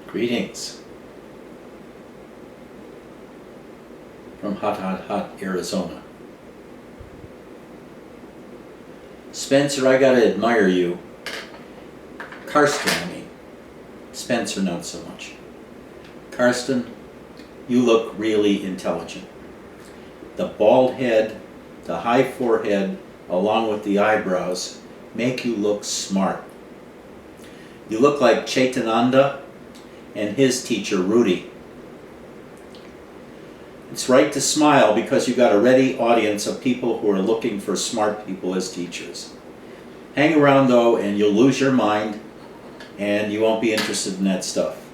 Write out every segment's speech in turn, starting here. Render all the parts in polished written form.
Greetings from hot, Arizona. Spencer, I gotta admire you. Karsten, I mean. Spencer, not so much. Karsten, you look really intelligent. The bald head, the high forehead, along with the eyebrows, make you look smart. You look like Chaitananda and his teacher, Rudy. It's right to smile because you've got a ready audience of people who are looking for smart people as teachers. Hang around though and you'll lose your mind and you won't be interested in that stuff.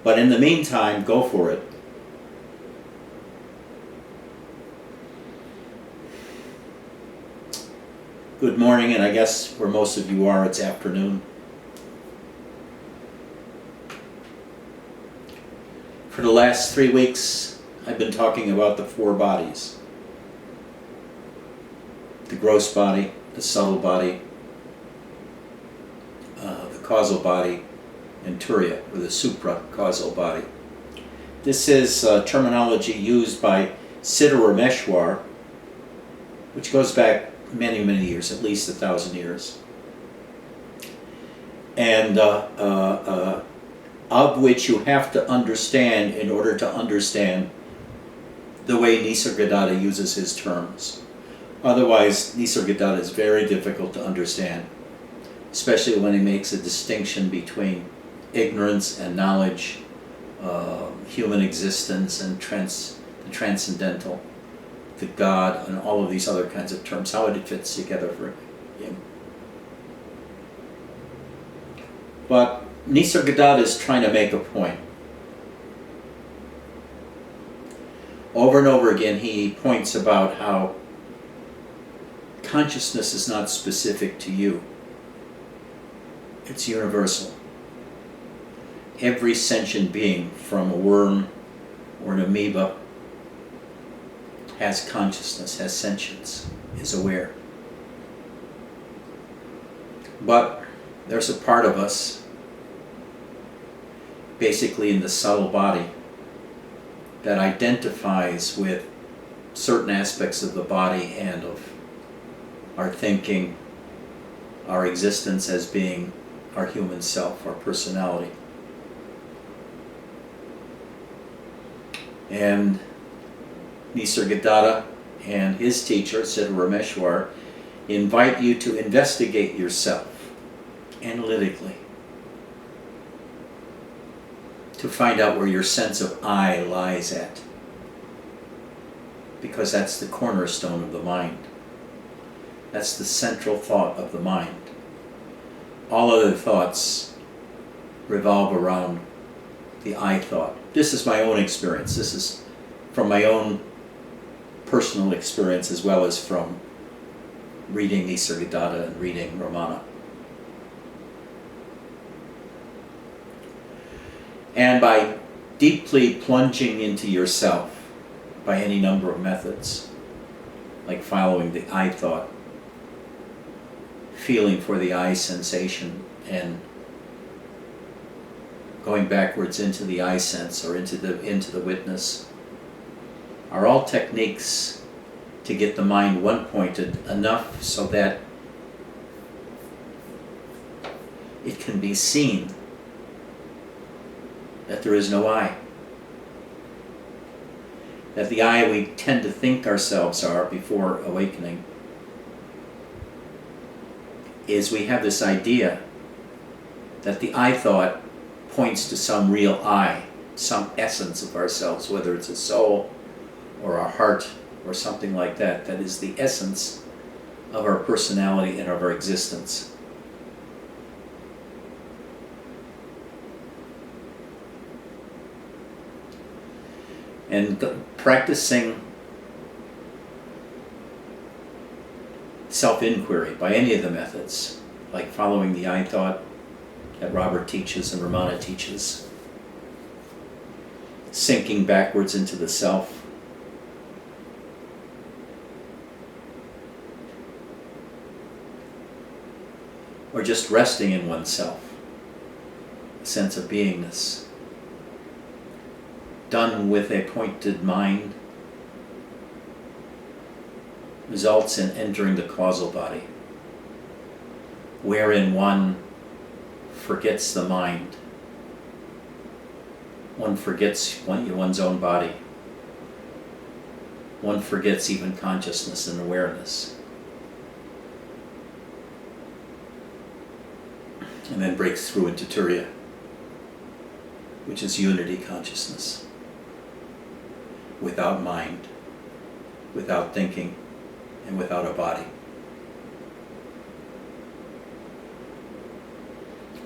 But in the meantime, go for it. Good morning, and I guess where most of you are, it's afternoon. For the last 3 weeks, I've been talking about the 4 bodies. The gross body, the subtle body, the causal body, and Turiya, or the supra-causal body. This is terminology used by Siddha Rameshwar, which goes back many, many years, at least 1,000 years. And of which you have to understand in order to understand the way Nisargadatta uses his terms. Otherwise, Nisargadatta is very difficult to understand, especially when he makes a distinction between ignorance and knowledge, human existence and the transcendental, the God, and all of these other kinds of terms, how it fits together for him. But Nisargadatta is trying to make a point. Over and over again he points about how consciousness is not specific to you. It's universal. Every sentient being, from a worm or an amoeba, has consciousness, has sentience, is aware. But there's a part of us, basically in the subtle body, that identifies with certain aspects of the body and of our thinking, our existence as being our human self, our personality. And Nisargadatta and his teacher, Siddha Rameshwar, invite you to investigate yourself analytically, to find out where your sense of I lies at, because that's the cornerstone of the mind. That's the central thought of the mind. All other thoughts revolve around the I thought. This is my own experience. This is from my own personal experience as well as from reading Nisargadatta and reading Ramana. And by deeply plunging into yourself by any number of methods, like following the I thought, feeling for the I sensation, and going backwards into the I sense or into the witness, are all techniques to get the mind one-pointed enough so that it can be seen that there is no I. That the I we tend to think ourselves are before awakening is we have this idea that the I thought points to some real I, some essence of ourselves, whether it's a soul or our heart or something like that, that is the essence of our personality and of our existence. And practicing self-inquiry by any of the methods, like following the I thought that Robert teaches and Ramana teaches, sinking backwards into the self, or just resting in oneself, a sense of beingness, done with a pointed mind results in entering the causal body, wherein one forgets the mind. One forgets one's own body. One forgets even consciousness and awareness. And then breaks through into Turiya, which is unity consciousness. Without mind, without thinking, and without a body.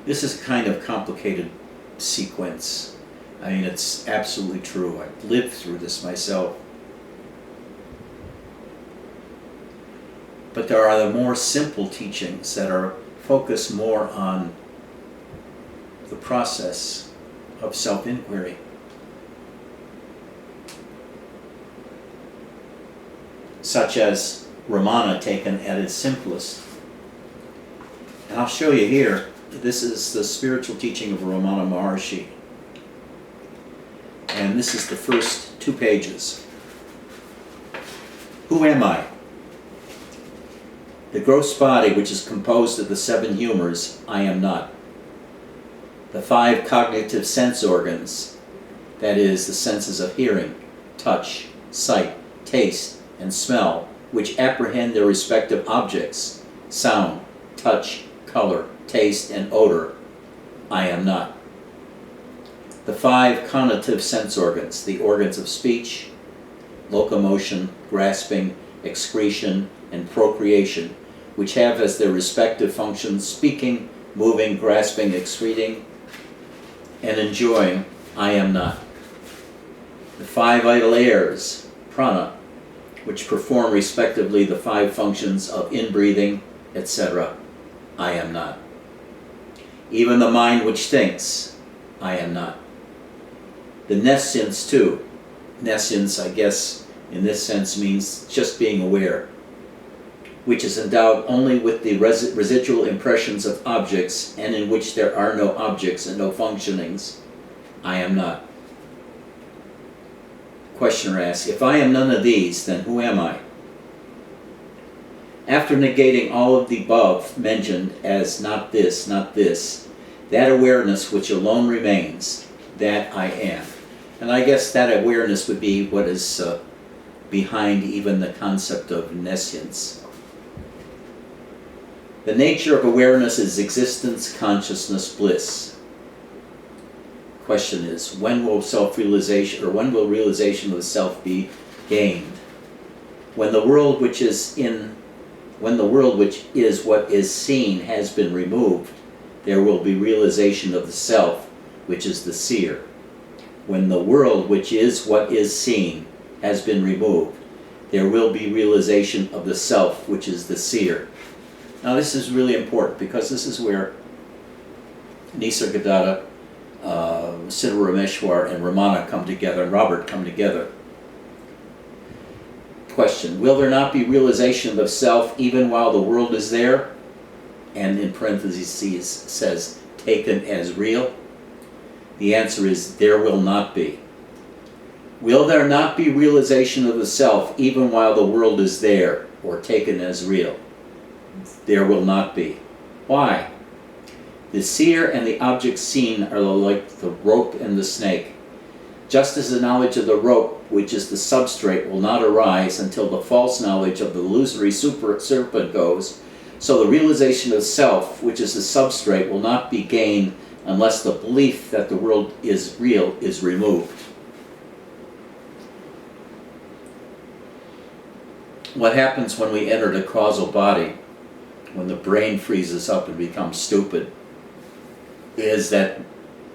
This is a kind of complicated sequence. I mean, it's absolutely true. I've lived through this myself. But there are the more simple teachings that are focused more on the process of self-inquiry. Such as Ramana taken at its simplest. And I'll show you here. This is the spiritual teaching of Ramana Maharshi. And this is the first 2 pages. Who am I? The gross body, which is composed of the 7 humors, I am not. The 5 cognitive sense organs, that is, the senses of hearing, touch, sight, taste, and smell, which apprehend their respective objects, sound, touch, color, taste, and odor, I am not. The 5 conative sense organs, the organs of speech, locomotion, grasping, excretion, and procreation, which have as their respective functions speaking, moving, grasping, excreting, and enjoying, I am not. The 5 vital airs, prana, which perform respectively the 5 functions of inbreathing, etc., I am not. Even the mind which thinks, I am not. The nescience too. Nescience, I guess, in this sense means just being aware, which is endowed only with the residual impressions of objects and in which there are no objects and no functionings, I am not. Questioner asks, if I am none of these, then who am I? After negating all of the above mentioned as not this, that awareness which alone remains, that I am. And I guess that awareness would be what is behind even the concept of nescience. The nature of awareness is existence, consciousness, bliss. Question is, when will self-realization, or when will realization of the self be gained? When the world which is what is seen has been removed, there will be realization of the self, which is the seer. When the world which is what is seen has been removed, there will be realization of the self, which is the seer. Now this is really important because this is where Nisargadatta, Siddharameshwar, and Ramana come together, and Robert come together. Question, will there not be realization of the self even while the world is there? And in parentheses says, taken as real? The answer is, there will not be. Will there not be realization of the self even while the world is there, or taken as real? There will not be. Why? The seer and the object seen are like the rope and the snake. Just as the knowledge of the rope, which is the substrate, will not arise until the false knowledge of the illusory serpent goes, so the realization of self, which is the substrate, will not be gained unless the belief that the world is real is removed. What happens when we enter the causal body, when the brain freezes up and becomes stupid, is that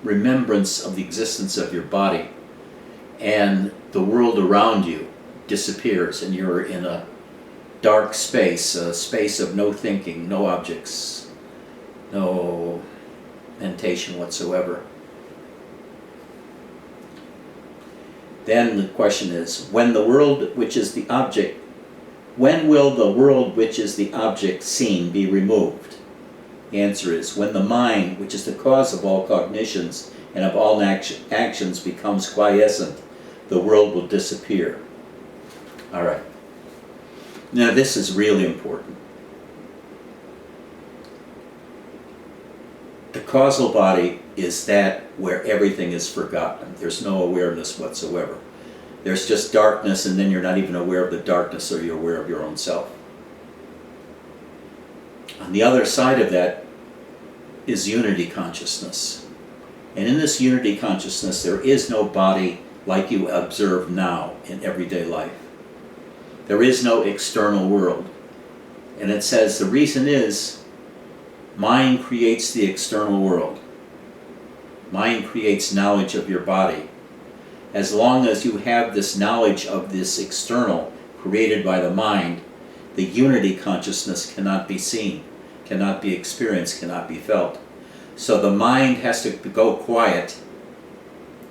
remembrance of the existence of your body, and the world around you disappears, and you're in a dark space, a space of no thinking, no objects, no mentation whatsoever. Then the question is, when will the world which is the object seen be removed? The answer is, when the mind, which is the cause of all cognitions and of all actions, becomes quiescent the world will disappear. All right. Now this is really important. The causal body is that where everything is forgotten. There's no awareness whatsoever. There's just darkness, and then you're not even aware of the darkness, or you're aware of your own self. On the other side of that is unity consciousness. And in this unity consciousness, there is no body like you observe now in everyday life. There is no external world. And it says the reason is mind creates the external world. Mind creates knowledge of your body. As long as you have this knowledge of this external created by the mind, the unity consciousness cannot be seen, cannot be experienced, cannot be felt. So the mind has to go quiet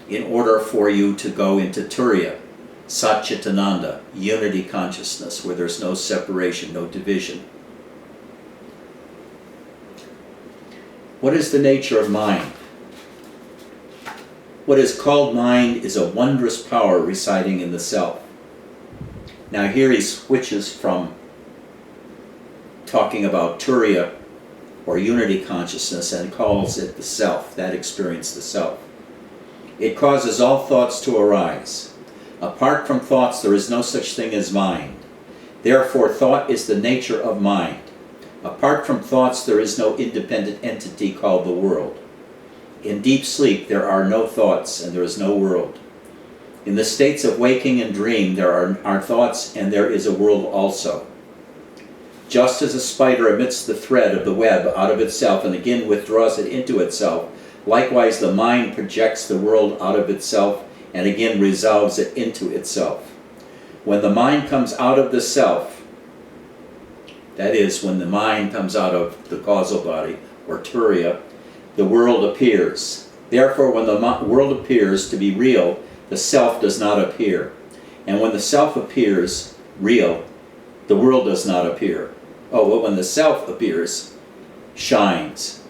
in order for you to go into Turiya, Satchitananda, unity consciousness, where there's no separation, no division. What is the nature of mind? What is called mind is a wondrous power residing in the self. Now here he switches from talking about Turiya or unity consciousness and calls it the self, that experience, the self. It causes all thoughts to arise. Apart from thoughts, there is no such thing as mind. Therefore, thought is the nature of mind. Apart from thoughts, there is no independent entity called the world. In deep sleep, there are no thoughts and there is no world. In the states of waking and dream, there are thoughts and there is a world also. Just as a spider emits the thread of the web out of itself and again withdraws it into itself, likewise the mind projects the world out of itself and again resolves it into itself. When the mind comes out of the self, that is, when the mind comes out of the causal body, or Turiya, the world appears. Therefore, when the world appears to be real, the self does not appear. And when the self appears real, the world does not appear. Oh, well, when the self appears, shines,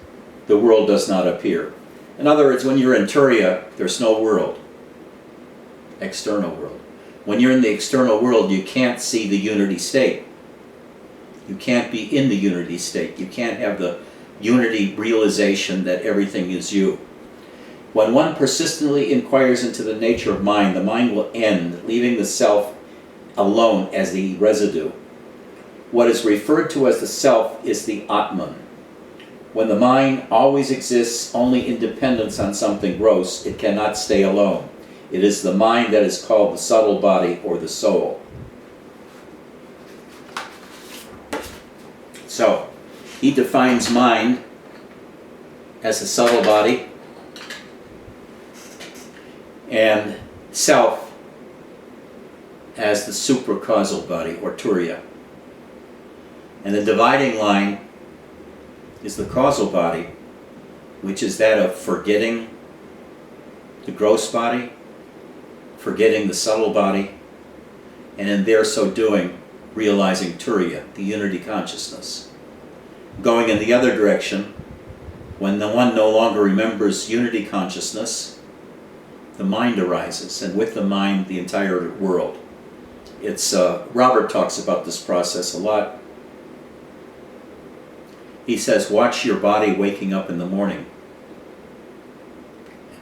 the world does not appear. In other words, when you're in Turiya, there's no world, external world. When you're in the external world, you can't see the unity state. You can't be in the unity state. You can't have the unity realization that everything is you. When one persistently inquires into the nature of mind, the mind will end, leaving the self alone as the residue. What is referred to as the self is the Atman. When the mind always exists only in dependence on something gross, it cannot stay alone. It is the mind that is called the subtle body or the soul. So, he defines mind as the subtle body and self as the supracausal body or Turiya. And the dividing line is the causal body, which is that of forgetting the gross body, forgetting the subtle body, and in their so doing, realizing Turiya, the unity consciousness. Going in the other direction, when the one no longer remembers unity consciousness, the mind arises, and with the mind, the entire world. It's Robert talks about this process a lot. He says, watch your body waking up in the morning.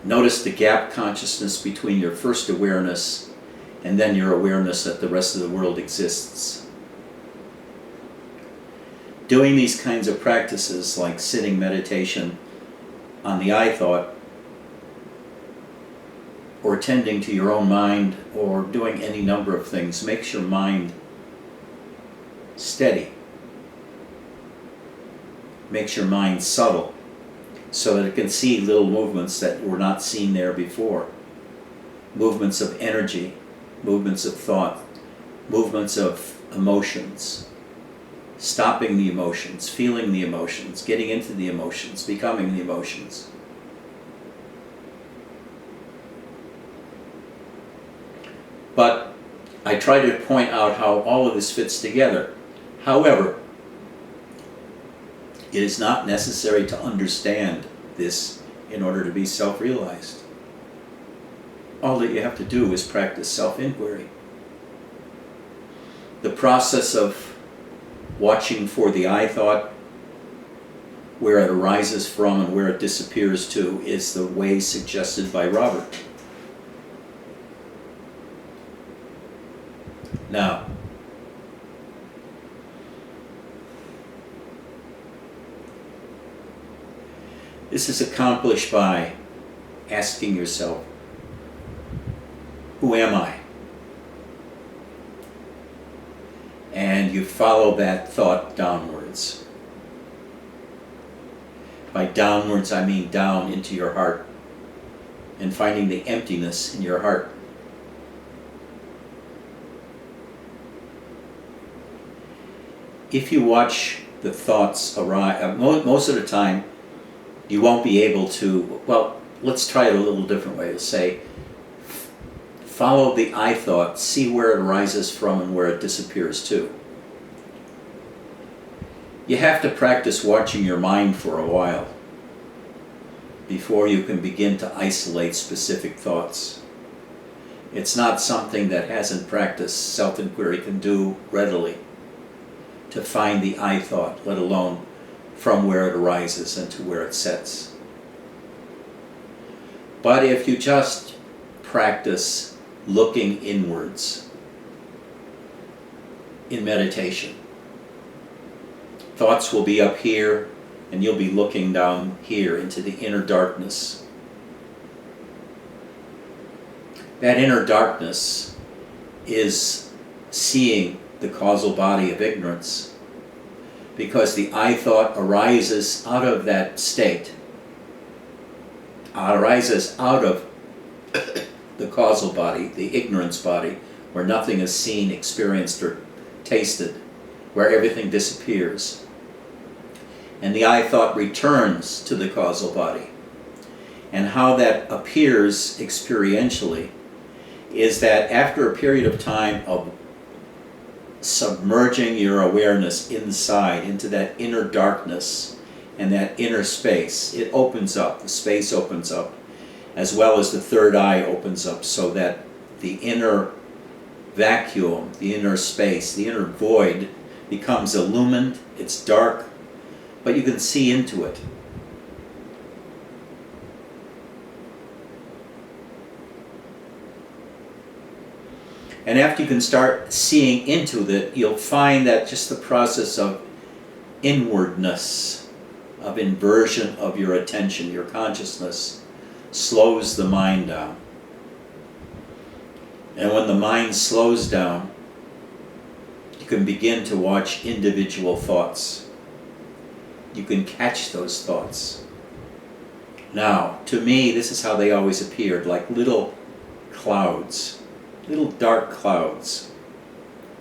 Notice the gap consciousness between your first awareness and then your awareness that the rest of the world exists. Doing these kinds of practices, like sitting meditation on the I thought, or tending to your own mind, or doing any number of things, makes your mind steady. Makes your mind subtle, so that it can see little movements that were not seen there before. Movements of energy, movements of thought, movements of emotions. Stopping the emotions, feeling the emotions, getting into the emotions, becoming the emotions. But I try to point out how all of this fits together. However, it is not necessary to understand this in order to be self-realized. all that you have to do is practice self-inquiry. The process of watching for the I thought, where it arises from and where it disappears to, is the way suggested by Robert. Now, this is accomplished by asking yourself, who am I? And you follow that thought downwards. By downwards, I mean down into your heart and finding the emptiness in your heart. If you watch the thoughts arise, most of the time, you won't be able to, well, let's try it a little different way. Let's say, follow the I thought, see where it arises from and where it disappears to. You have to practice watching your mind for a while before you can begin to isolate specific thoughts. It's not something that hasn't practiced self-inquiry can do readily, to find the I thought, let alone from where it arises and to where it sets. But if you just practice looking inwards in meditation, thoughts will be up here and you'll be looking down here into the inner darkness. That inner darkness is seeing the causal body of ignorance, because the I thought arises out of that state, arises out of the causal body, the ignorance body, where nothing is seen, experienced, or tasted, where everything disappears. And the I thought returns to the causal body. And how that appears experientially is that after a period of time of submerging your awareness inside into that inner darkness and that inner space, it opens up, the space opens up, as well as the third eye opens up, so that the inner vacuum, the inner space, the inner void becomes illumined. It's dark, but you can see into it. And after you can start seeing into it, you'll find that just the process of inwardness, of inversion of your attention, your consciousness, slows the mind down. And when the mind slows down, you can begin to watch individual thoughts. You can catch those thoughts. Now, to me, this is how they always appeared, like little clouds. Little dark clouds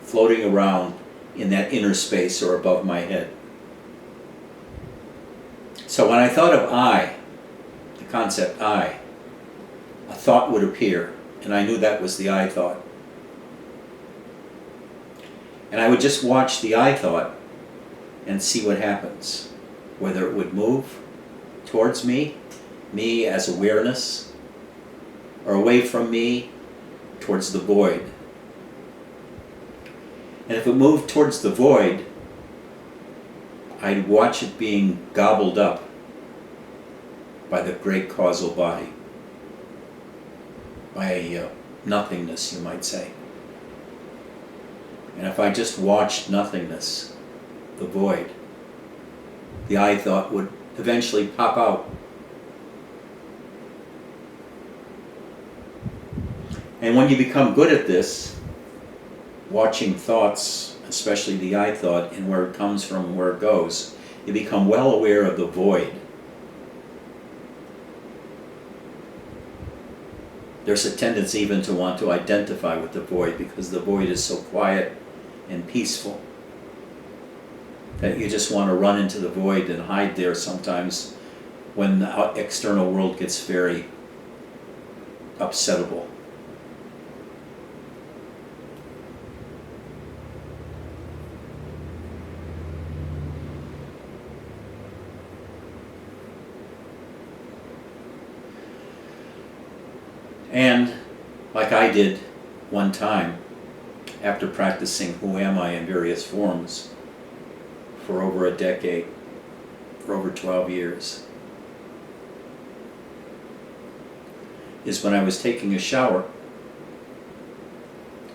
floating around in that inner space or above my head. So when I thought of I, the concept I, a thought would appear, and I knew that was the I thought. And I would just watch the I thought and see what happens, whether it would move towards me as awareness, or away from me, towards the void. And if it moved towards the void, I'd watch it being gobbled up by the great causal body, by nothingness, you might say. And if I just watched nothingness, the void, the I thought would eventually pop out. And when you become good at this, watching thoughts, especially the I thought, and where it comes from and where it goes, you become well aware of the void. There's a tendency even to want to identify with the void, because the void is so quiet and peaceful that you just want to run into the void and hide there sometimes when the external world gets very upsettable. And like I did one time after practicing Who Am I in various forms for over a decade, for over 12 years, is when I was taking a shower,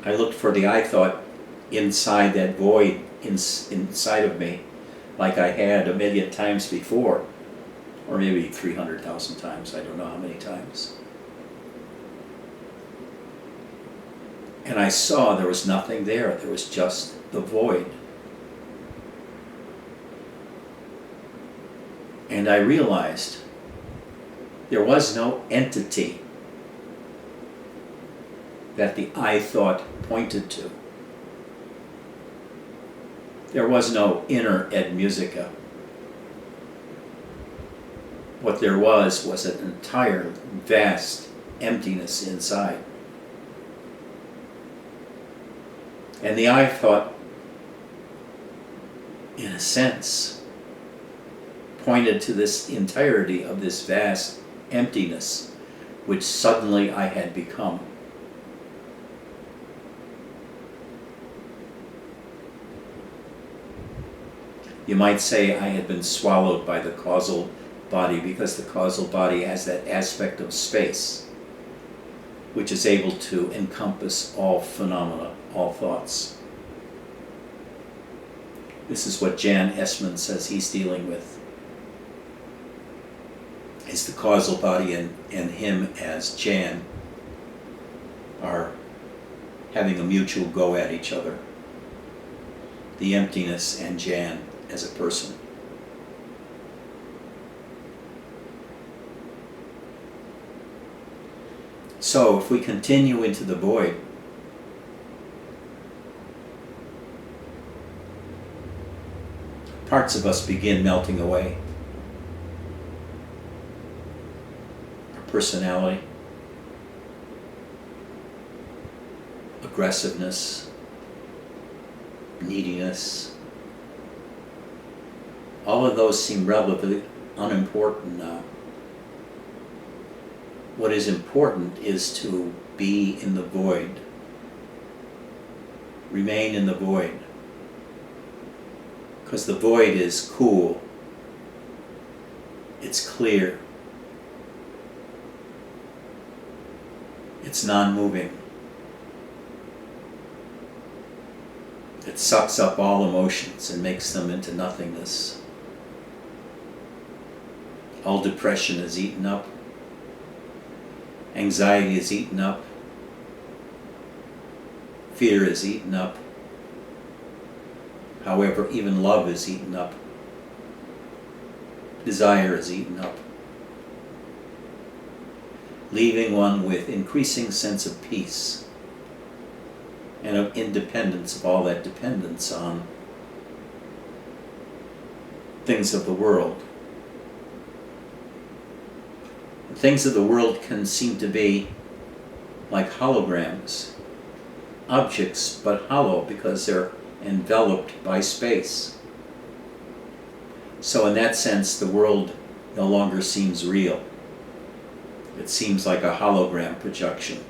I looked for the I thought inside that void inside of me, like I had a million times before, or maybe 300,000 times, I don't know how many times. And I saw there was nothing there, there was just the void. And I realized there was no entity that the I thought pointed to. There was no inner ed musica. What there was an entire vast emptiness inside. And the I thought, in a sense, pointed to this entirety of this vast emptiness, which suddenly I had become. You might say I had been swallowed by the causal body, because the causal body has that aspect of space which is able to encompass all phenomena, all thoughts. This is what Jan Essman says he's dealing with. Is the causal body and him as Jan are having a mutual go at each other. The emptiness and Jan as a person. So if we continue into the void, parts of us begin melting away. Our personality, aggressiveness, neediness, all of those seem relatively unimportant now. What is important is to be in the void. Remain in the void. Because the void is cool. It's clear. It's non-moving. It sucks up all emotions and makes them into nothingness. All depression is eaten up. Anxiety is eaten up. Fear is eaten up. However, even love is eaten up. Desire is eaten up. Leaving one with increasing sense of peace and of independence of all that dependence on things of the world. Things of the world can seem to be like holograms, objects but hollow because they're enveloped by space. So in that sense, the world no longer seems real. It seems like a hologram projection.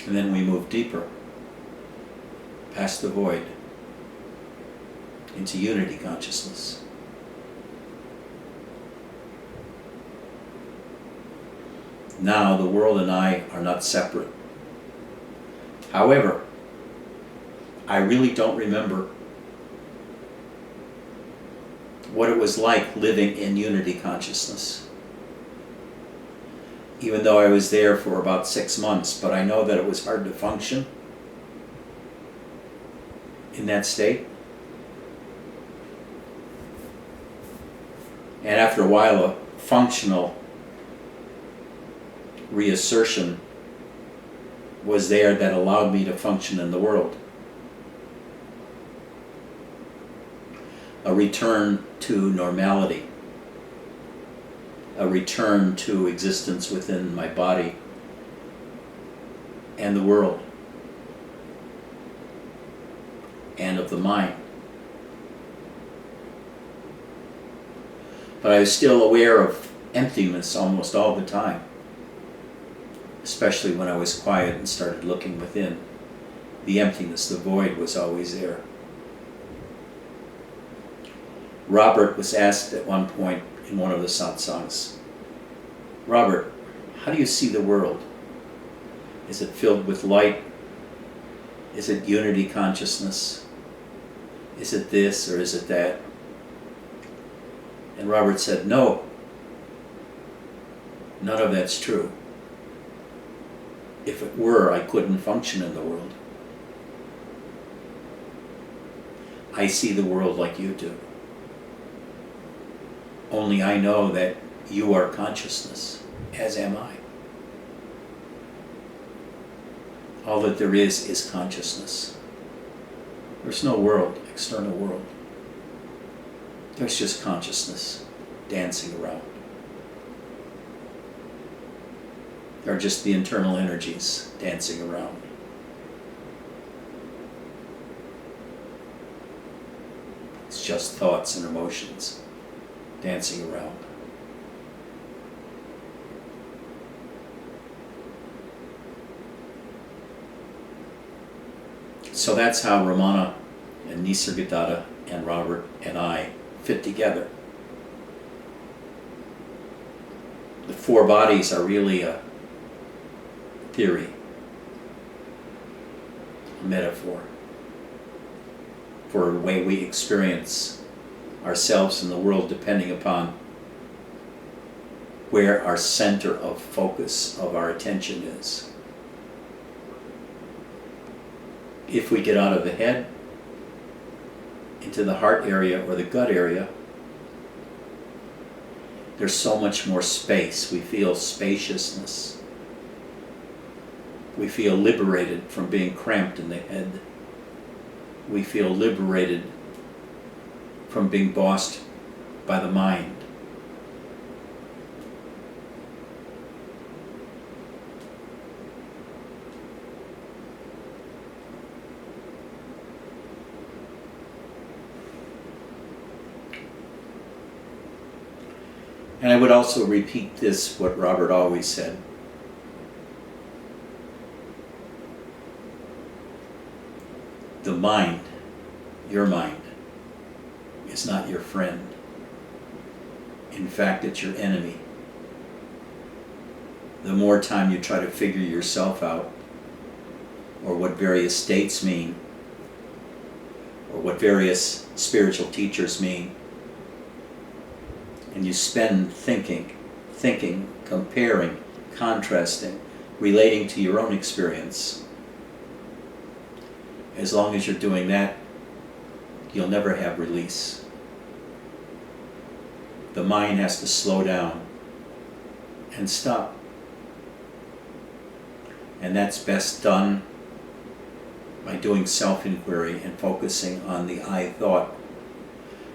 And then we move deeper, past the void, into unity consciousness. Now the world and I are not separate. However, I really don't remember what it was like living in unity consciousness. Even though I was there for about 6 months, but I know that it was hard to function in that state. And after a while, a functional reassertion was there that allowed me to function in the world. A return to normality. A return to existence within my body and the world and of the mind. But I was still aware of emptiness almost all the time, especially when I was quiet and started looking within. The emptiness, the void was always there. Robert was asked at one point in one of the satsangs, Robert, how do you see the world? Is it filled with light? Is it unity consciousness? Is it this or is it that? And Robert said, no, none of that's true. If it were, I couldn't function in the world. I see the world like you do. Only I know that you are consciousness, as am I. All that there is consciousness. There's no world, external world. There's just consciousness dancing around. There are just the internal energies dancing around. It's just thoughts and emotions dancing around. So that's how Ramana and Nisargadatta and Robert and I fit together. The four bodies are really a theory, a metaphor for the way we experience ourselves in the world, depending upon where our center of focus of our attention is. If we get out of the head into the heart area or the gut area, there's so much more space. We feel spaciousness. We feel liberated from being cramped in the head. We feel liberated from being bossed by the mind. And I would also repeat this, what Robert always said. The mind, your mind, is not your friend. In fact, it's your enemy. The more time you try to figure yourself out, or what various states mean, or what various spiritual teachers mean, and you spend thinking, comparing, contrasting, relating to your own experience, as long as you're doing that, you'll never have release. The mind has to slow down and stop. And that's best done by doing self-inquiry and focusing on the I thought.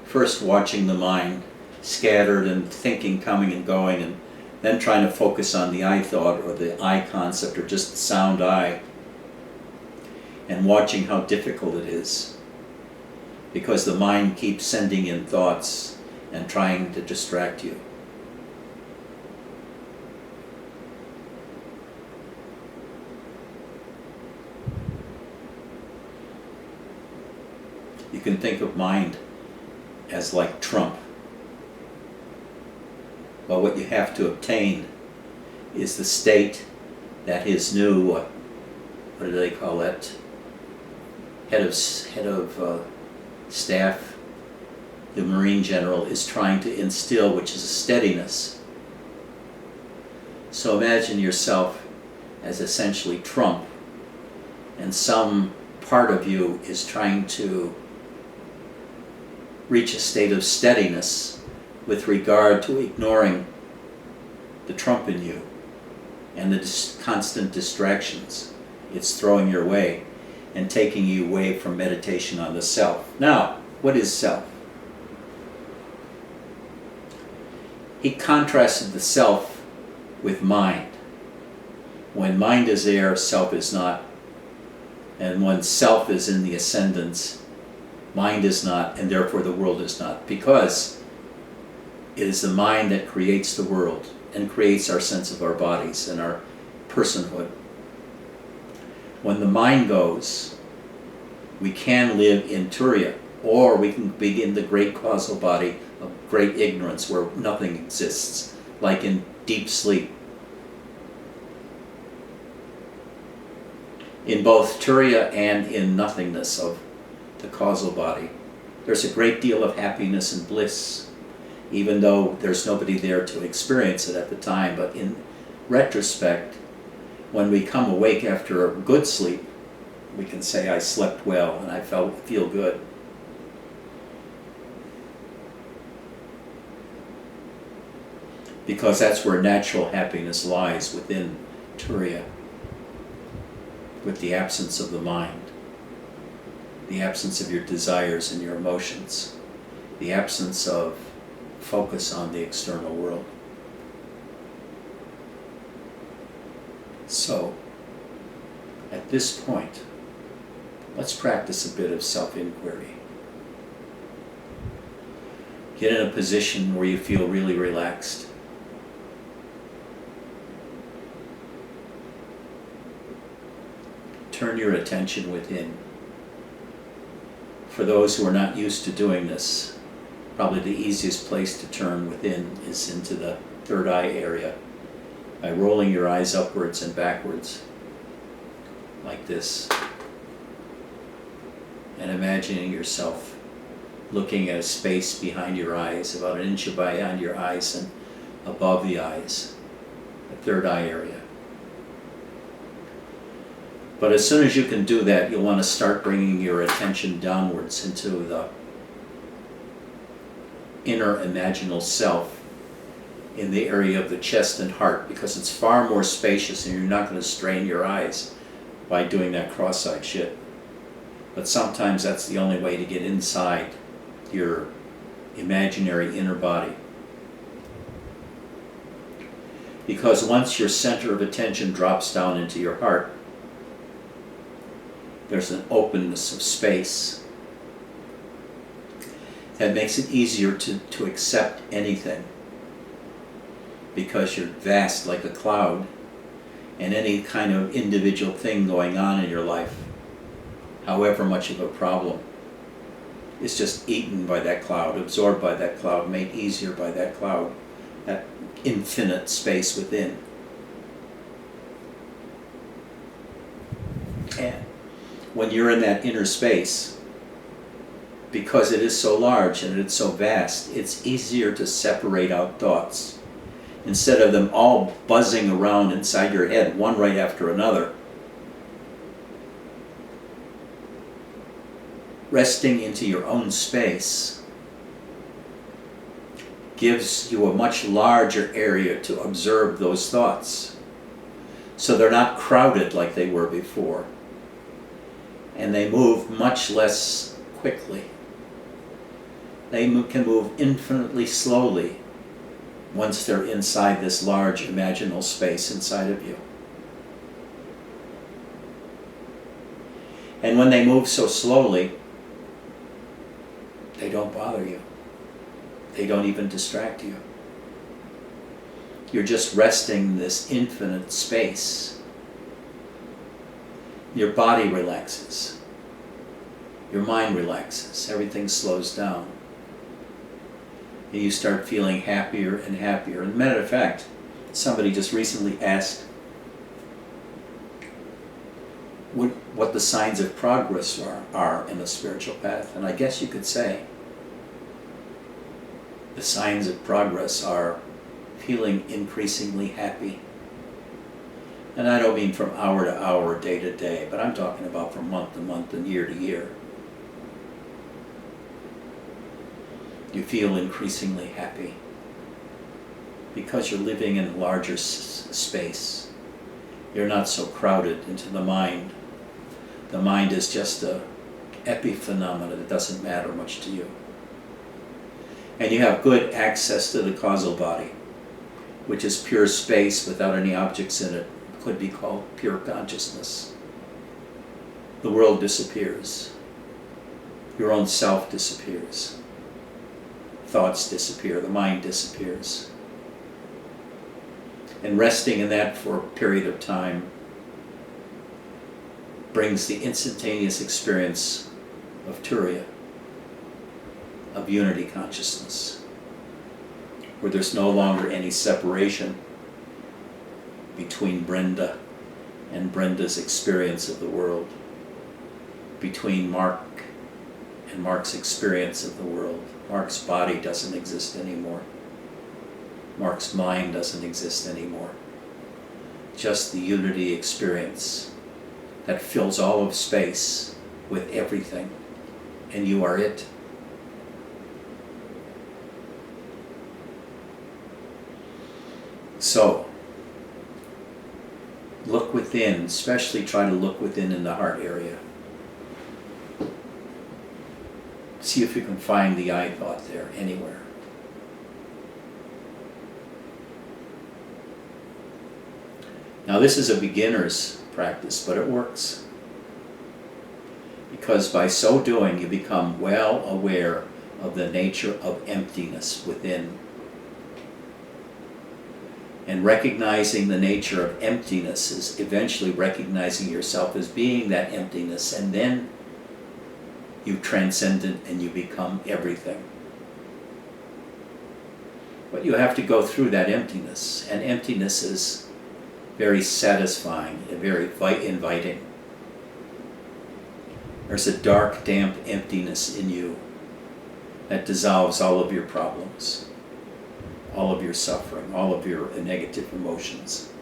First watching the mind scattered and thinking, coming and going, and then trying to focus on the I thought or the I concept or just the sound I, and watching how difficult it is, because the mind keeps sending in thoughts and trying to distract you. You can think of mind as like Trump. Well, what you have to obtain is the state that his new, what do they call that? Head of staff, the Marine General, is trying to instill, which is a steadiness. So imagine yourself as essentially Trump, and some part of you is trying to reach a state of steadiness with regard to ignoring the Trump in you and the constant distractions it's throwing your way and taking you away from meditation on the self. Now, what is self? He contrasted the self with mind. When mind is there, self is not. And when self is in the ascendance, mind is not, and therefore the world is not. Because It is the mind that creates the world and creates our sense of our bodies and our personhood. When the mind goes, we can live in Turiya, or we can begin the great causal body of great ignorance where nothing exists, like in deep sleep. In both Turiya and in nothingness of the causal body, there's a great deal of happiness and bliss, even though there's nobody there to experience it at the time. But in retrospect, when we come awake after a good sleep, we can say, I slept well and I feel good. Because that's where natural happiness lies, within Turiya, with the absence of the mind, the absence of your desires and your emotions, the absence of focus on the external world. So, at this point, let's practice a bit of self-inquiry. Get in a position where you feel really relaxed. Turn your attention within. For those who are not used to doing this, probably the easiest place to turn within is into the third eye area, by rolling your eyes upwards and backwards, like this, and imagining yourself looking at a space behind your eyes, about an inch behind your eyes and above the eyes, the third eye area. But as soon as you can do that, you'll want to start bringing your attention downwards into the inner imaginal self in the area of the chest and heart, because it's far more spacious and you're not going to strain your eyes by doing that cross-eyed shit. But sometimes that's the only way to get inside your imaginary inner body. Because once your center of attention drops down into your heart, there's an openness of space that makes it easier to accept anything, because you're vast like a cloud, and any kind of individual thing going on in your life, however much of a problem, is just eaten by that cloud, absorbed by that cloud, made easier by that cloud, that infinite space within. And when you're in that inner space, because it is so large and it's so vast, it's easier to separate out thoughts. Instead of them all buzzing around inside your head, one right after another. Resting into your own space gives you a much larger area to observe those thoughts. So they're not crowded like they were before. And they move much less quickly. They can move infinitely slowly once they're inside this large imaginal space inside of you. And when they move so slowly, they don't bother you. They don't even distract you. You're just resting in this infinite space. Your body relaxes. Your mind relaxes. Everything slows down. And you start feeling happier and happier. As a matter of fact, somebody just recently asked what the signs of progress are in the spiritual path. And I guess you could say the signs of progress are feeling increasingly happy. And I don't mean from hour to hour, day to day, but I'm talking about from month to month and year to year. You feel increasingly happy because you're living in a larger space. You're not so crowded into the mind. The mind is just a epiphenomena that doesn't matter much to you. And you have good access to the causal body, which is pure space without any objects in it. It could be called pure consciousness. The world disappears. Your own self disappears. thoughts disappear, the mind disappears. And resting in that for a period of time brings the instantaneous experience of Turiya, of unity consciousness, where there's no longer any separation between Brenda and Brenda's experience of the world, between Mark and Mark's experience of the world. Mark's body doesn't exist anymore. Mark's mind doesn't exist anymore. Just the unity experience that fills all of space with everything, and you are it. So, look within, especially try to look within in the heart area. See if you can find the I thought there anywhere. Now this is a beginner's practice, but it works. Because by so doing you become well aware of the nature of emptiness within. And recognizing the nature of emptiness is eventually recognizing yourself as being that emptiness, and then you transcend it and you become everything. But you have to go through that emptiness, and emptiness is very satisfying and very inviting. There's a dark, damp emptiness in you that dissolves all of your problems, all of your suffering, all of your negative emotions.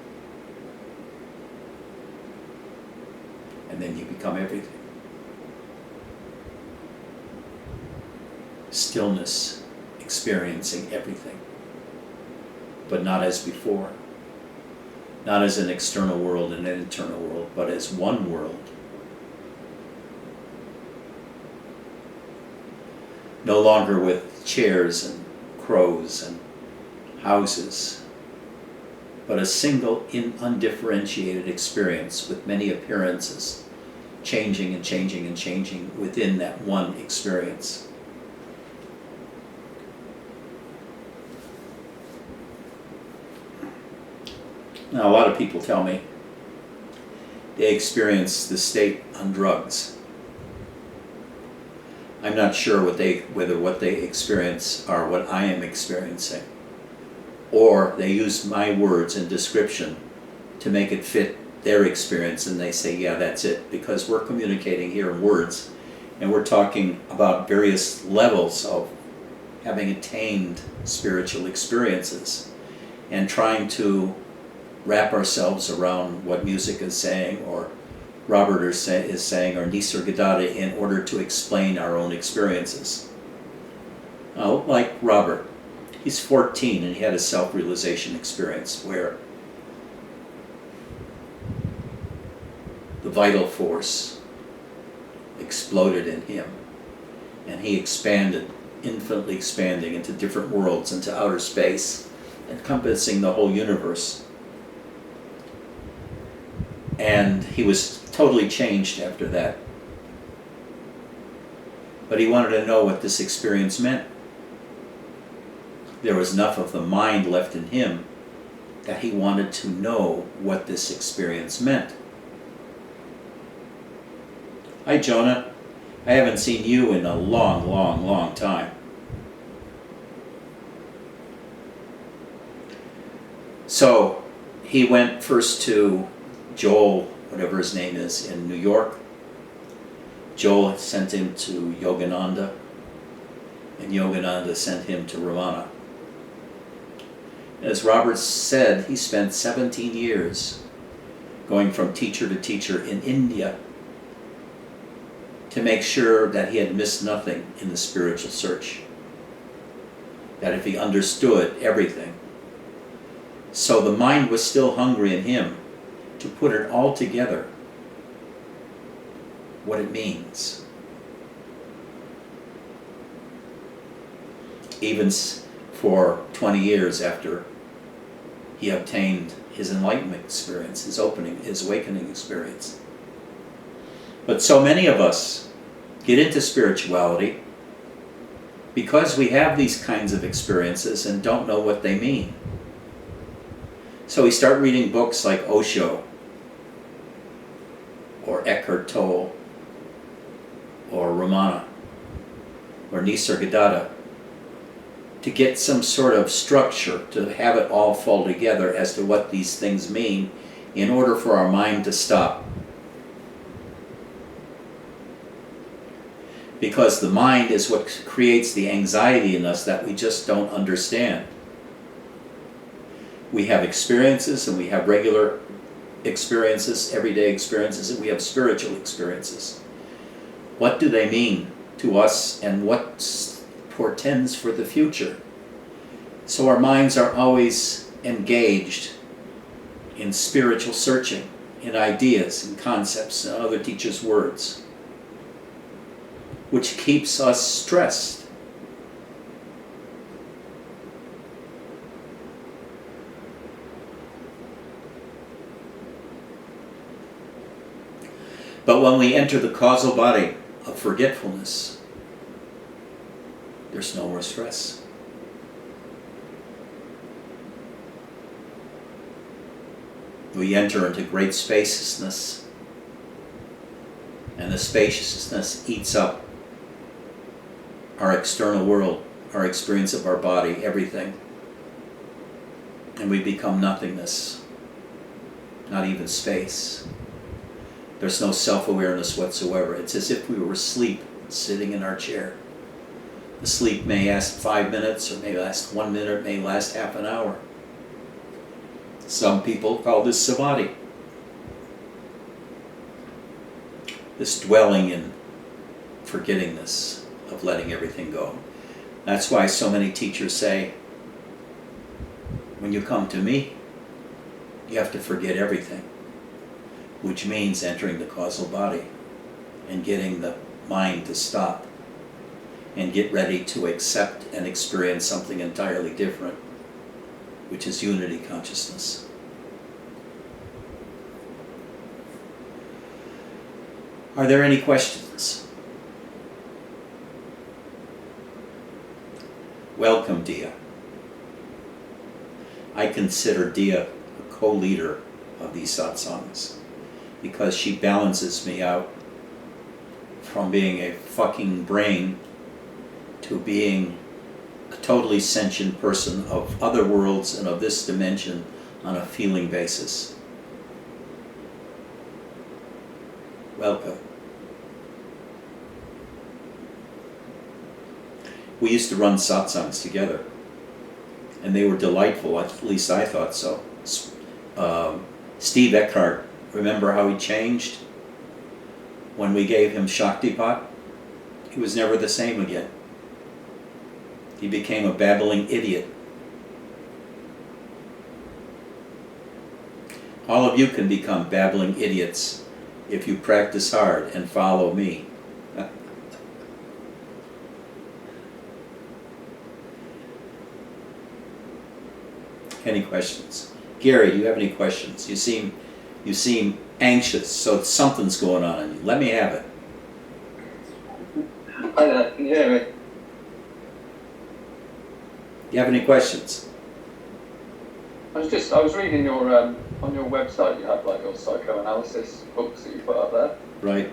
And then you become everything. Stillness, experiencing everything, but not as before. Not as an external world and an internal world, but as one world. No longer with chairs and crows and houses, but a single undifferentiated experience with many appearances, changing and changing and changing within that one experience. Now, a lot of people tell me they experience the state on drugs. I'm not sure whether what they experience are what I am experiencing, or they use my words and description to make it fit their experience, and they say, yeah, that's it, because we're communicating here in words, and we're talking about various levels of having attained spiritual experiences, and trying to wrap ourselves around what music is saying, or Robert is saying, or Nisargadatta, in order to explain our own experiences. Now, like Robert, he's 14 and he had a self-realization experience where the vital force exploded in him, and he expanded, infinitely expanding into different worlds, into outer space, encompassing the whole universe. And he was totally changed after that. But he wanted to know what this experience meant. There was enough of the mind left in him that he wanted to know what this experience meant. Hi, Jonah. I haven't seen you in a long, long, long time. So he went first to Joel, whatever his name is, in New York. Joel sent him to Yogananda, and Yogananda sent him to Ramana. As Robert said, he spent 17 years going from teacher to teacher in India to make sure that he had missed nothing in the spiritual search, that if he understood everything. So the mind was still hungry in him to put it all together, what it means. Even for 20 years after he obtained his enlightenment experience, his awakening experience. But so many of us get into spirituality because we have these kinds of experiences and don't know what they mean. So we start reading books like Osho, or Eckhart Tolle, or Ramana, or Nisargadatta, to get some sort of structure, to have it all fall together as to what these things mean in order for our mind to stop. Because the mind is what creates the anxiety in us that we just don't understand. We have experiences, and we have regular experiences, everyday experiences, and we have spiritual experiences. What do they mean to us, and what portends for the future? So our minds are always engaged in spiritual searching, in ideas and concepts and other teachers' words, which keeps us stressed. But when we enter the causal body of forgetfulness, there's no more stress. We enter into great spaciousness, and the spaciousness eats up our external world, our experience of our body, everything. And we become nothingness, not even space. There's no self-awareness whatsoever. It's as if we were asleep, sitting in our chair. The sleep may last 5 minutes, or may last 1 minute, may last half an hour. Some people call this samadhi. This dwelling in forgettingness, of letting everything go. That's why so many teachers say, when you come to me, you have to forget everything, which means entering the causal body and getting the mind to stop and get ready to accept and experience something entirely different, which is unity consciousness. Are there any questions? Welcome, Dia. I consider Dia a co-leader of these satsangs because she balances me out from being a fucking brain to being a totally sentient person of other worlds and of this dimension on a feeling basis. Welcome. We used to run satsangs together, and they were delightful, at least I thought so. Steve Eckhart, remember how he changed? When we gave him Shaktipat, he was never the same again. He became a babbling idiot. All of you can become babbling idiots if you practice hard and follow me. Any questions? Gary, do you have any questions? You seem anxious, so something's going on in you. Let me have it. Hi there, can you hear me? You have any questions? I was reading your on your website. You had like your psychoanalysis books that you put up there. Right.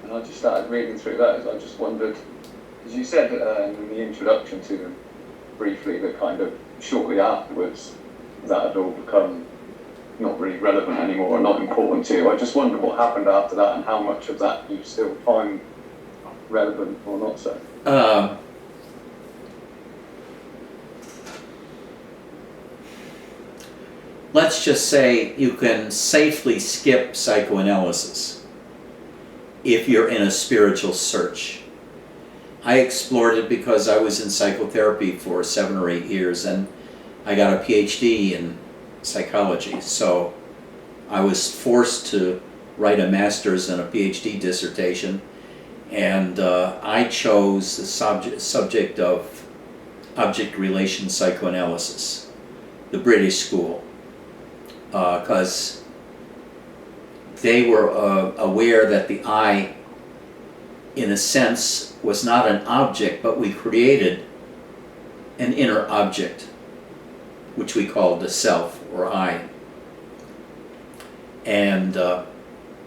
And I just started reading through those. I just wondered, because you said in the introduction to them briefly that kind of shortly afterwards that had all become not really relevant anymore or not important to you. I just wondered what happened after that and how much of that you still find relevant or not so. Let's just say you can safely skip psychoanalysis if you're in a spiritual search. I explored it because I was in psychotherapy for 7 or 8 years, and I got a PhD in psychology, so I was forced to write a master's and a PhD dissertation, and I chose the subject of object-relation psychoanalysis, the British school, because they were aware that the I in a sense, was not an object, but we created an inner object, which we called the self, or I. And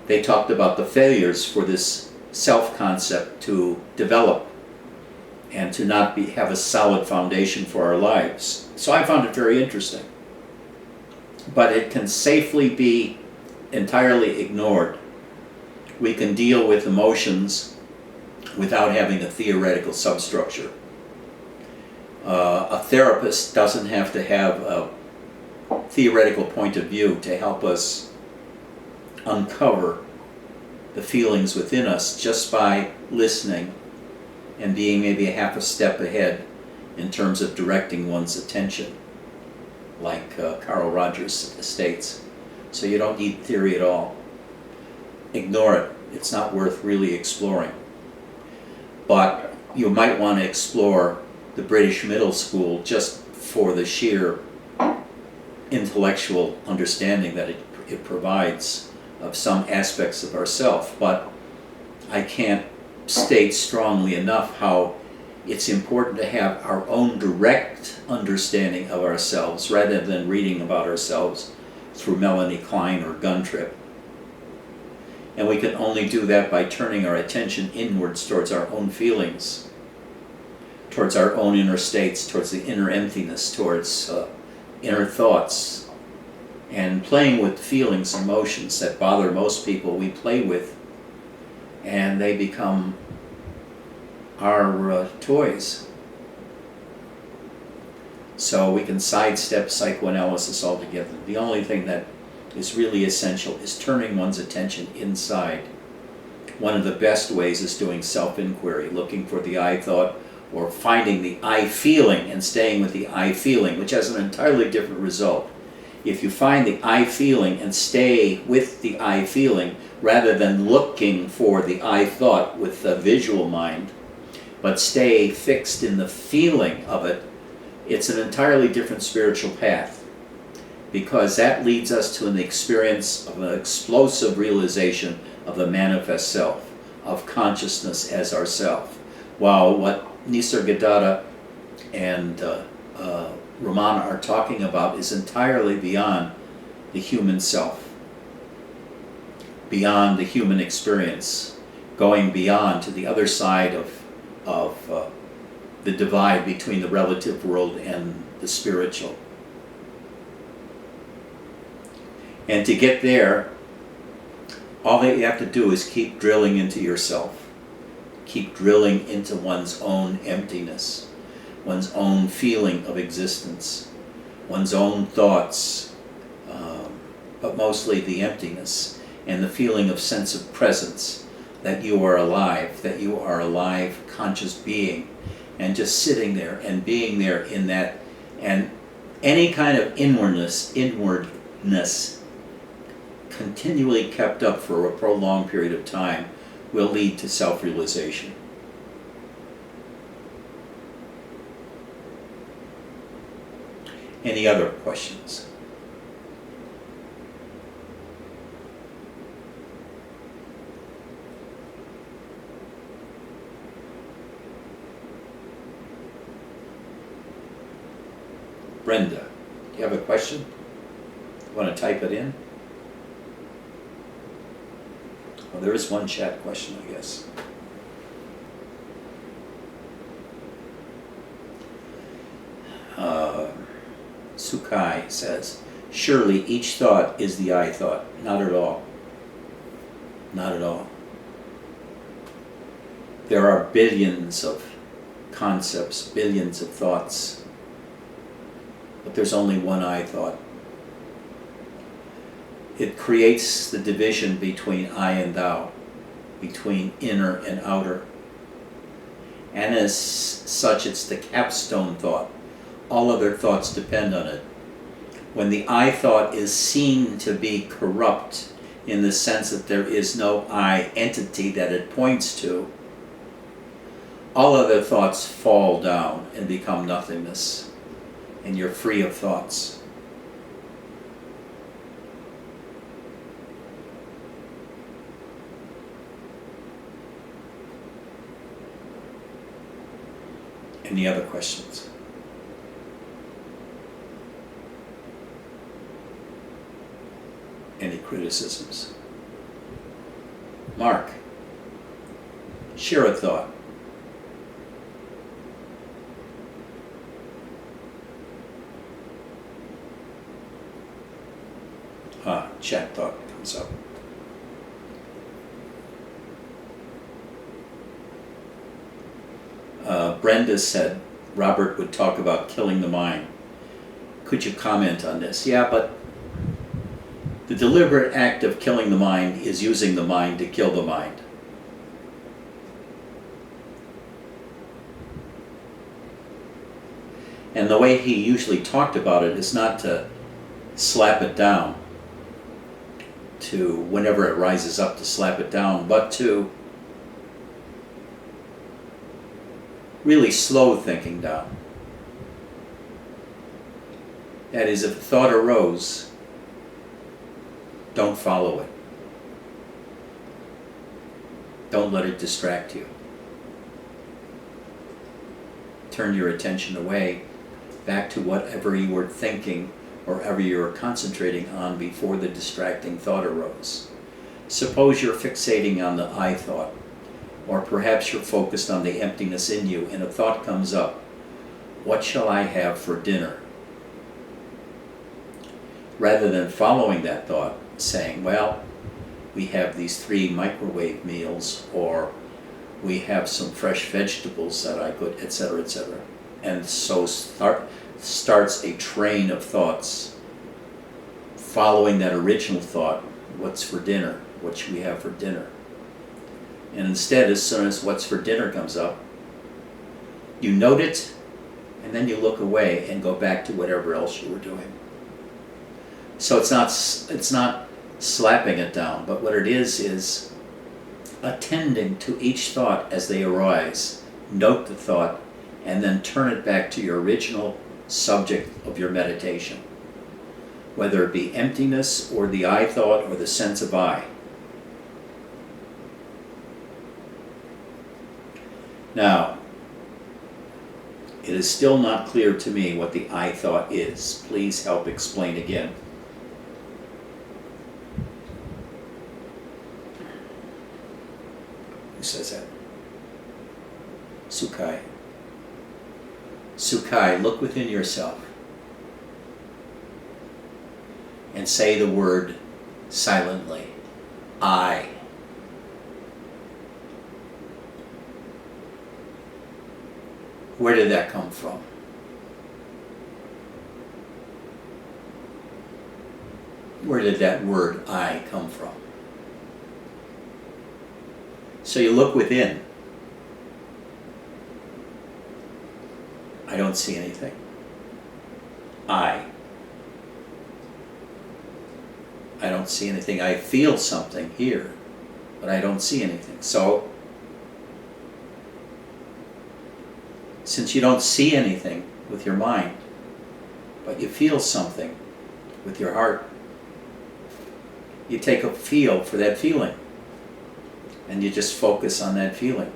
they talked about the failures for this self-concept to develop and to not have a solid foundation for our lives. So I found it very interesting. But it can safely be entirely ignored. We can deal with emotions without having a theoretical substructure. A therapist doesn't have to have a theoretical point of view to help us uncover the feelings within us just by listening and being maybe a half a step ahead in terms of directing one's attention, like Carl Rogers states. So you don't need theory at all. Ignore it. It's not worth really exploring. But you might want to explore the British middle school just for the sheer intellectual understanding that it provides of some aspects of ourself. But I can't state strongly enough how it's important to have our own direct understanding of ourselves rather than reading about ourselves through Melanie Klein or Gun Trip. And we can only do that by turning our attention inwards towards our own feelings, towards our own inner states, towards the inner emptiness, towards inner thoughts, and playing with feelings and emotions that bother most people. We play with, and they become our toys. So we can sidestep psychoanalysis altogether. The only thing that is really essential is turning one's attention inside. One of the best ways is doing self-inquiry, looking for the I thought, or finding the I feeling and staying with the I feeling, which has an entirely different result. If you find the I feeling and stay with the I feeling, rather than looking for the I thought with the visual mind, but stay fixed in the feeling of it, it's an entirely different spiritual path, because that leads us to an experience of an explosive realization of the manifest self, of consciousness as ourself. While what Nisargadatta and Ramana are talking about is entirely beyond the human self, beyond the human experience, going beyond to the other side of the divide between the relative world and the spiritual. And to get there, all that you have to do is keep drilling into yourself. Keep drilling into one's own emptiness, one's own feeling of existence, one's own thoughts, but mostly the emptiness and the feeling of sense of presence, that you are a live, conscious being, and just sitting there and being there in that. And any kind of inwardness continually kept up for a prolonged period of time will lead to self-realization. Any other questions? Brenda, do you have a question? You want to type it in? Well, there is one chat question, I guess. Sukai says, surely each thought is the I thought. Not at all. Not at all. There are billions of concepts, billions of thoughts, but there's only one I thought. It creates the division between I and thou, between inner and outer. And as such, it's the capstone thought. All other thoughts depend on it. When the I thought is seen to be corrupt in the sense that there is no I entity that it points to, all other thoughts fall down and become nothingness, and you're free of thoughts. Any other questions? Any criticisms? Mark, share a thought. Chat thought comes up. Brenda said Robert would talk about killing the mind. Could you comment on this? Yeah, but the deliberate act of killing the mind is using the mind to kill the mind. And the way he usually talked about it is not to slap it down, to whenever it rises up to slap it down, but to really slow thinking down. That is, if a thought arose, don't follow it. Don't let it distract you. Turn your attention away, back to whatever you were thinking or whatever you were concentrating on before the distracting thought arose. Suppose you're fixating on the I thought, or perhaps you're focused on the emptiness in you, and a thought comes up. What shall I have for dinner? Rather than following that thought, saying, well, we have these 3 microwave meals, or we have some fresh vegetables that I could, etc., etc. And so starts a train of thoughts following that original thought, what's for dinner? What should we have for dinner? And instead, as soon as what's for dinner comes up, you note it, and then you look away and go back to whatever else you were doing. So it's not slapping it down, but what it is attending to each thought as they arise. Note the thought, and then turn it back to your original subject of your meditation, whether it be emptiness or the I thought or the sense of I. Now, it is still not clear to me what the I thought is. Please help explain again. Who says that? Sukai. Sukai, look within yourself and say the word silently. I. Where did that come from? Where did that word I come from? So you look within. I don't see anything. I don't see anything. I feel something here, but I don't see anything. So, since you don't see anything with your mind, but you feel something with your heart, you take a feel for that feeling, and you just focus on that feeling.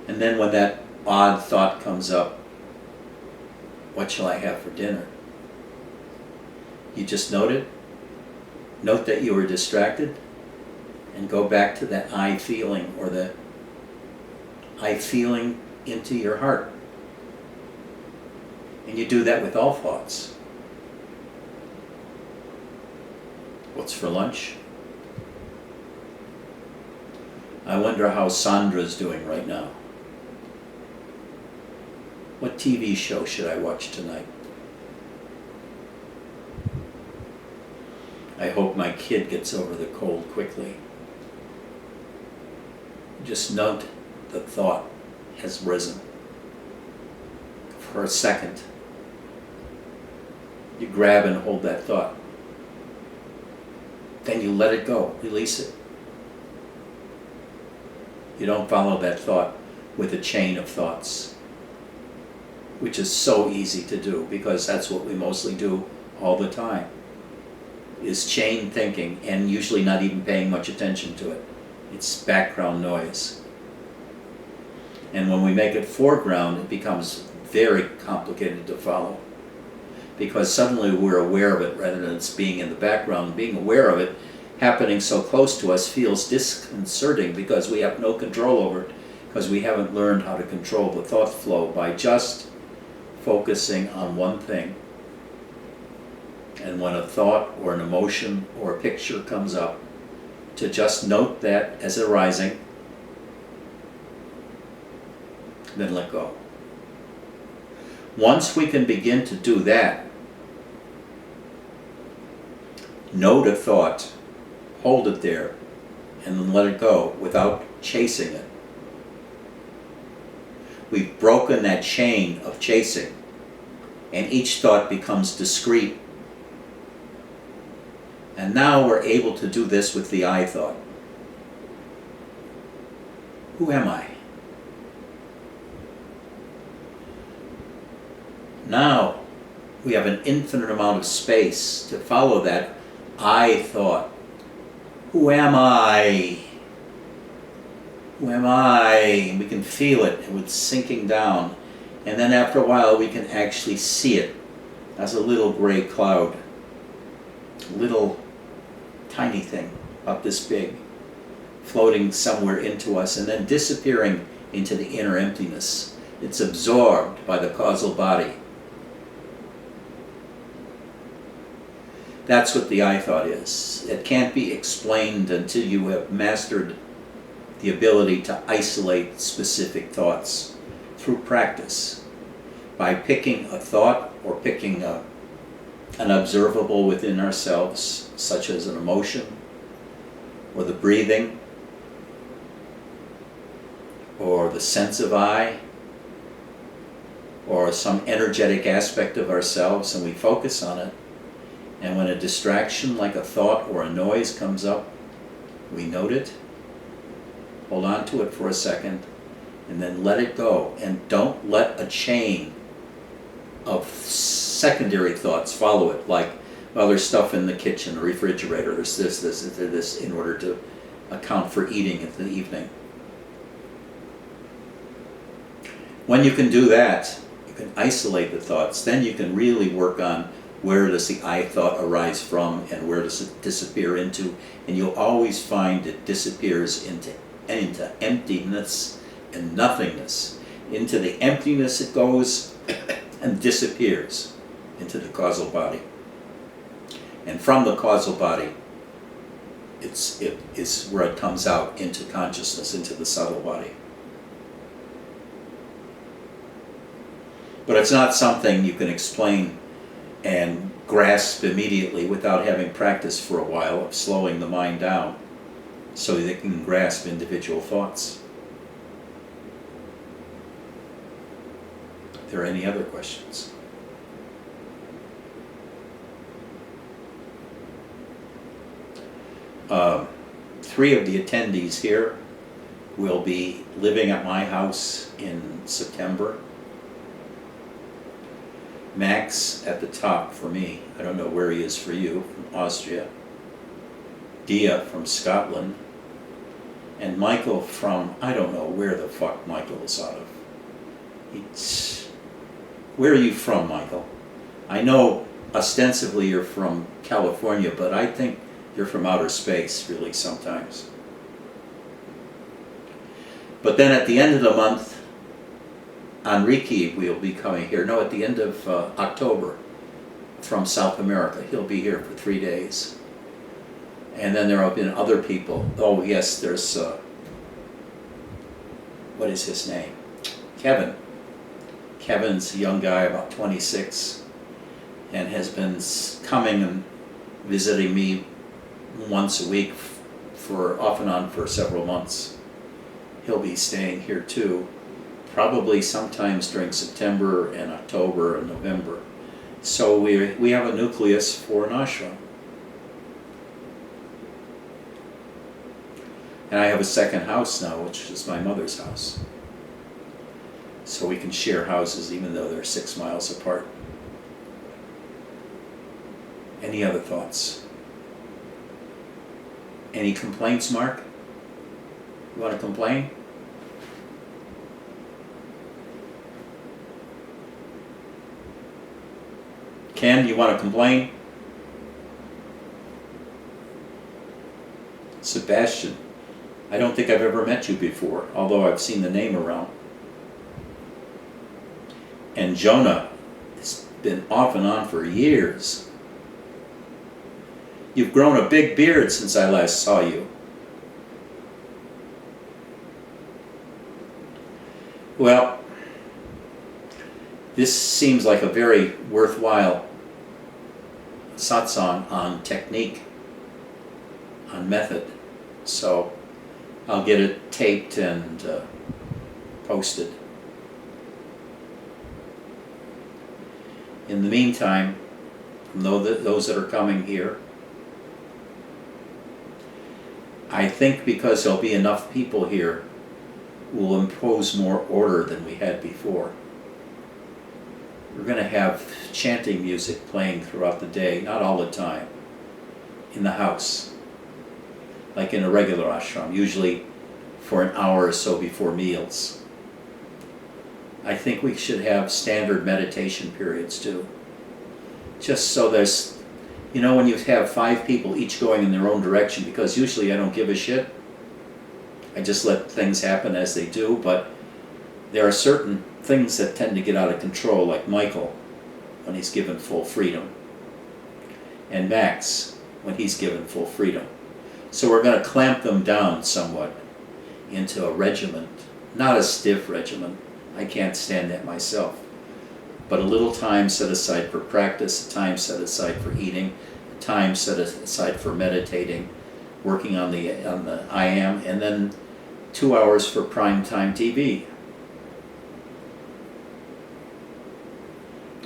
And then when that odd thought comes up, what shall I have for dinner? You just note it. Note that you were distracted, and go back to that I feeling, or the I feeling into your heart. And you do that with all thoughts. What's for lunch? I wonder how Sandra's doing right now. What TV show should I watch tonight? I hope my kid gets over the cold quickly. Just note the thought has risen. For a second, you grab and hold that thought. Then you let it go, release it. You don't follow that thought with a chain of thoughts, which is so easy to do because that's what we mostly do all the time, is chain thinking, and usually not even paying much attention to it. It's background noise. And when we make it foreground, it becomes very complicated to follow. Because suddenly we're aware of it rather than it's being in the background. Being aware of it, happening so close to us, feels disconcerting because we have no control over it, because we haven't learned how to control the thought flow by just focusing on one thing. And when a thought or an emotion or a picture comes up, to just note that as arising, then let go. Once we can begin to do that, note a thought, hold it there, and then let it go without chasing it. We've broken that chain of chasing, and each thought becomes discrete. And now we're able to do this with the I thought. Who am I? Now we have an infinite amount of space to follow that I thought. Who am I? Who am I? And we can feel it, and it's sinking down. And then after a while we can actually see it as a little gray cloud. A little tiny thing, about this big, floating somewhere into us and then disappearing into the inner emptiness. It's absorbed by the causal body. That's what the I thought is. It can't be explained until you have mastered the ability to isolate specific thoughts through practice. By picking a thought or picking an observable within ourselves, such as an emotion, or the breathing, or the sense of I, or some energetic aspect of ourselves, and we focus on it. And when a distraction like a thought or a noise comes up, we note it, hold on to it for a second, and then let it go. And don't let a chain of secondary thoughts follow it, like, well, there's stuff in the kitchen, the refrigerator, there's this, in order to account for eating in the evening. When you can do that, you can isolate the thoughts, then you can really work on where does the I thought arise from and where does it disappear into, and you'll always find it disappears into emptiness and nothingness. Into the emptiness it goes and disappears into the causal body. And from the causal body, it is where it comes out into consciousness, into the subtle body. But it's not something you can explain and grasp immediately without having practiced for a while of slowing the mind down so that it can grasp individual thoughts. Are there any other questions? Three of the attendees here will be living at my house in September. Max at the top for me. I don't know where he is for you, from Austria. Dia from Scotland. And Michael from, I don't know where the fuck Michael is out of. Where are you from, Michael? I know ostensibly you're from California, but I think you're from outer space, really, sometimes. But then at the end of the month, Enrique will be coming here. No, at the end of October, from South America. He'll be here for 3 days. And then there have been other people. Oh yes, there's, what is his name? Kevin. Kevin's a young guy, about 26, and has been coming and visiting me once a week for off and on for several months. He'll be staying here too, probably sometimes during September and October and November. So we have a nucleus for an ashram. And I have a second house now, which is my mother's house. So we can share houses even though they're 6 miles apart. Any other thoughts? Any complaints, Mark? You want to complain? Ken, you want to complain? Sebastian, I don't think I've ever met you before, although I've seen the name around. And Jonah has been off and on for years. You've grown a big beard since I last saw you. Well, this seems like a very worthwhile satsang on technique, on method. So I'll get it taped and posted. In the meantime, from those that are coming here, I think because there'll be enough people here, we'll impose more order than we had before. We're going to have chanting music playing throughout the day, not all the time, in the house, like in a regular ashram, usually for an hour or so before meals. I think we should have standard meditation periods too. Just so there's, you know, when you have 5 people each going in their own direction, because usually I don't give a shit. I just let things happen as they do, but there are certain things that tend to get out of control, like Michael, when he's given full freedom, and Max, when he's given full freedom. So we're going to clamp them down somewhat into a regiment, not a stiff regiment. I can't stand that myself. But a little time set aside for practice, a time set aside for eating, a time set aside for meditating, working on the I am, and then 2 hours for primetime TV,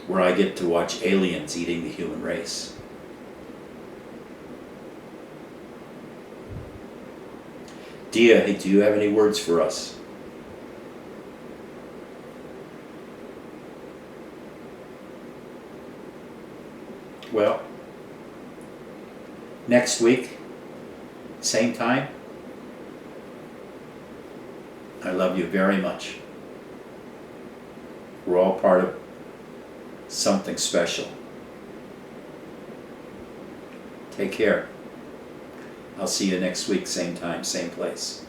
where I get to watch aliens eating the human race. Dia, hey, do you have any words for us? Well, next week, same time. I love you very much. We're all part of something special. Take care. I'll see you next week, same time, same place.